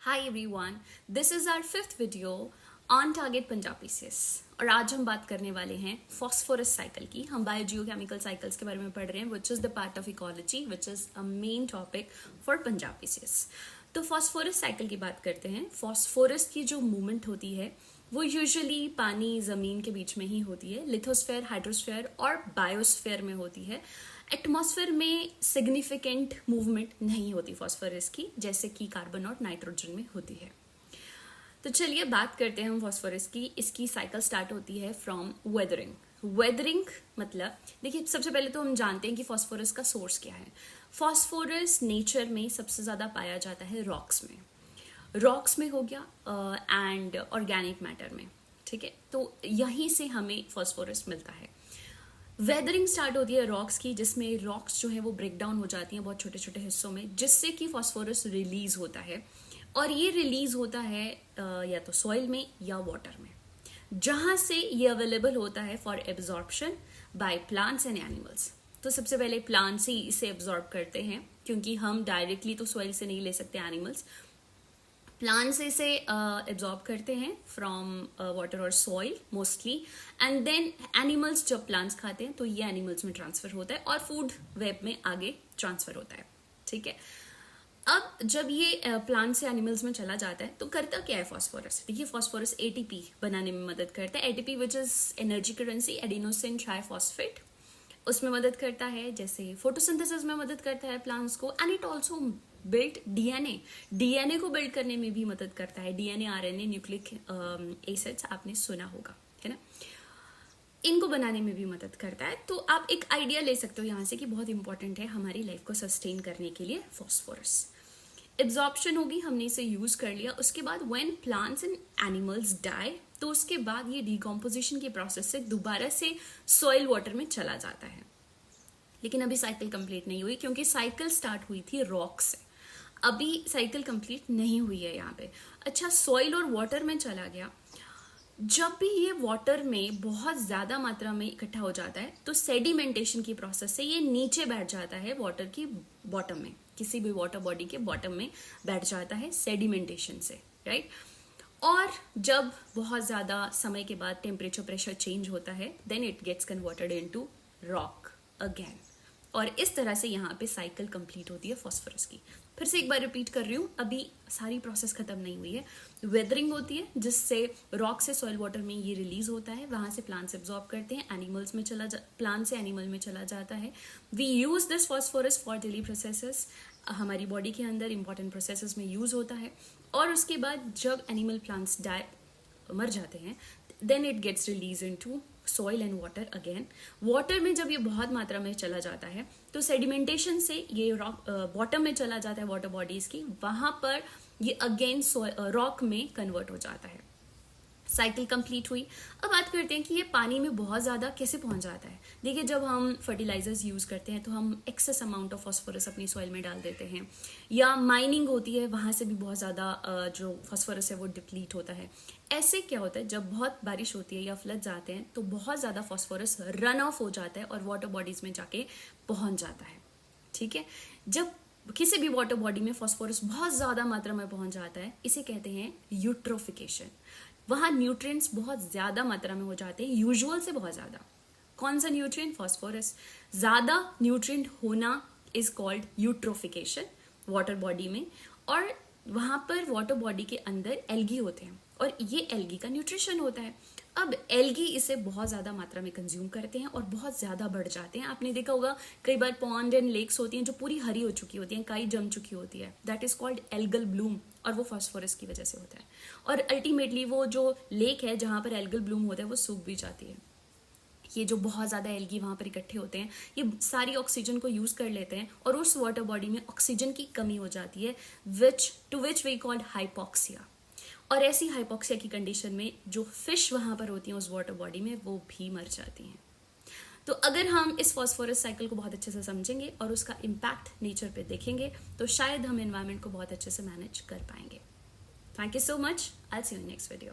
Hi everyone, this is our fifth video on target Punjab PCS और आज हम बात करने वाले हैं फॉस्फोरस साइकिल की। हम बायोजियोकेमिकल साइकिल्स के बारे में पढ़ रहे हैं which is the part of ecology which is a main topic for Punjab PCS। तो फॉस्फोरस साइकिल की बात करते हैं। फॉस्फोरस की जो मूवमेंट होती है वो यूजुअली पानी जमीन के बीच में ही होती है, लिथोस्फेयर, हाइड्रोस्फेयर और बायोस्फेयर में होती है। एटमॉस्फेयर में सिग्निफिकेंट मूवमेंट नहीं होती फॉस्फोरस की, जैसे कि कार्बन और नाइट्रोजन में होती है। तो चलिए बात करते हैं हम फॉस्फोरस की। इसकी साइकिल स्टार्ट होती है फ्रॉम वेदरिंग। वेदरिंग मतलब देखिए, सबसे पहले तो हम जानते हैं कि फॉस्फोरस का सोर्स क्या है। फॉस्फोरस नेचर में सबसे ज्यादा पाया जाता है रॉक्स में हो गया एंड ऑर्गेनिक मैटर में, ठीक है। तो यहीं से हमें फॉस्फोरस मिलता है। वेदरिंग स्टार्ट होती है रॉक्स की, जिसमें रॉक्स जो है वो ब्रेक डाउन हो जाती हैं बहुत छोटे छोटे हिस्सों में, जिससे कि फॉस्फोरस रिलीज होता है। और ये रिलीज होता है या तो सॉइल में या वाटर में, जहां से ये अवेलेबल होता है for absorption by plants and animals. तो सबसे पहले प्लांट्स ही इसे एब्जॉर्ब करते हैं, क्योंकि हम डायरेक्टली तो सॉइल से नहीं ले सकते। एनिमल्स प्लांट्स इसे एब्जॉर्ब करते हैं फ्रॉम वाटर और soil mostly, and then animals जब प्लांट्स खाते हैं तो ये एनिमल्स में ट्रांसफर होता है और फूड वेब में आगे ट्रांसफर होता है, ठीक है। अब जब ये प्लांट से एनिमल्स में चला जाता है तो करता क्या है फॉस्फोरस। देखिए, फॉस्फोरस एटीपी बनाने में मदद करता है। ATP which is energy currency, adenosine triphosphate, उसमें मदद करता है। जैसे फोटोसिंथेसिस में मदद करता है प्लांट्स को, and it also build DNA को बिल्ड करने में भी मदद करता है। डीएनए, आरएनए, न्यूक्लिक एसिड्स आपने सुना होगा, है ना। इनको बनाने में भी मदद करता है। तो आप एक आइडिया ले सकते हो यहाँ से कि बहुत इंपॉर्टेंट है हमारी लाइफ को सस्टेन करने के लिए फॉस्फोरस। एब्जॉर्प्शन होगी, हमने इसे यूज कर लिया। उसके बाद when plants and animals die, तो उसके बाद ये डिकम्पोजिशन के प्रोसेस से दोबारा से सॉइल वाटर में चला जाता है। लेकिन अभी साइकिल कंप्लीट नहीं हुई, क्योंकि साइकिल स्टार्ट हुई थी रॉक से। अभी साइकिल कंप्लीट नहीं हुई है यहाँ पे। अच्छा, सॉइल और वाटर में चला गया। जब भी ये वाटर में बहुत ज्यादा मात्रा में इकट्ठा हो जाता है तो सेडिमेंटेशन की प्रोसेस से ये नीचे बैठ जाता है वाटर की बॉटम में, किसी भी वाटर बॉडी के बॉटम में बैठ जाता है सेडिमेंटेशन से, राइट। और जब बहुत ज्यादा समय के बाद टेम्परेचर प्रेशर चेंज होता है, then it gets converted into rock again. और इस तरह से यहाँ पे साइकिल कंप्लीट होती है फॉस्फोरस की। फिर से एक बार रिपीट कर रही हूँ, अभी सारी प्रोसेस खत्म नहीं हुई है। वेदरिंग होती है, जिससे रॉक से सॉइल वाटर में ये रिलीज होता है, वहां से प्लांट्स एब्जॉर्ब करते हैं, एनिमल्स में प्लांट से एनिमल में चला जाता है। We use this phosphorus for daily processes, हमारी बॉडी के अंदर इंपॉर्टेंट प्रोसेसेस में यूज होता है। और उसके बाद जब एनिमल प्लांट्स मर जाते हैं, then it gets release into soil and water again. Water में जब ये बहुत मात्रा में चला जाता है तो सेडिमेंटेशन से ये रॉक बॉटम में चला जाता है वाटर बॉडीज की, वहां पर ये अगेन रॉक में कन्वर्ट हो जाता है। साइकिल कंप्लीट हुई। अब बात करते हैं कि ये पानी में बहुत ज्यादा कैसे पहुंच जाता है। देखिए, जब हम फर्टिलाइजर्स यूज करते हैं तो हम एक्सेस अमाउंट ऑफ फॉस्फोरस अपनी सॉइल में डाल देते हैं, या माइनिंग होती है, वहां से भी बहुत ज्यादा जो फॉस्फोरस है वो डिप्लीट होता है। ऐसे क्या होता है, जब बहुत बारिश होती है या फ्लड्स आते हैं तो बहुत ज्यादा फॉस्फोरस रन ऑफ हो जाता है और वाटर बॉडीज में जाके पहुंच जाता है, ठीक है। जब किसी भी वाटर बॉडी में फॉस्फोरस बहुत ज्यादा मात्रा में पहुंच जाता है, इसे कहते हैं यूट्रोफिकेशन। वहां न्यूट्रिएंट्स बहुत ज्यादा मात्रा में हो जाते हैं, यूजुअल से बहुत ज्यादा। कौन सा न्यूट्रिएंट? फॉस्फोरस। ज्यादा न्यूट्रिएंट होना is called eutrophication water body में। और वहां पर वाटर बॉडी के अंदर एल्गी होते हैं और ये एल्गी का न्यूट्रिशन होता है। अब एल्गी इसे बहुत ज्यादा मात्रा में कंज्यूम करते हैं और बहुत ज्यादा बढ़ जाते हैं। आपने देखा होगा कई बार पॉन्ड एंड लेक्स होती हैं जो पूरी हरी हो चुकी होती हैं, काई जम चुकी होती है, that is called algal Bloom, और वो फॉस्फोरस की वजह से होता है। और अल्टीमेटली वो जो लेक है जहां पर एल्गल ब्लूम होता है वो सूख भी जाती है। ये जो बहुत ज्यादा एल्गी वहां पर इकट्ठे होते हैं, ये सारी ऑक्सीजन को यूज कर लेते हैं और उस वाटर बॉडी में ऑक्सीजन की कमी हो जाती है, विच वी कॉल्ड हाइपोक्सिया। और ऐसी हाइपोक्सिया की कंडीशन में जो फिश वहां पर होती हैं उस वाटर बॉडी में, वो भी मर जाती हैं। तो अगर हम इस फॉस्फोरस साइकिल को बहुत अच्छे से समझेंगे और उसका इम्पैक्ट नेचर पे देखेंगे तो शायद हम एनवायरनमेंट को बहुत अच्छे से मैनेज कर पाएंगे। Thank you so much, I will see you in next video.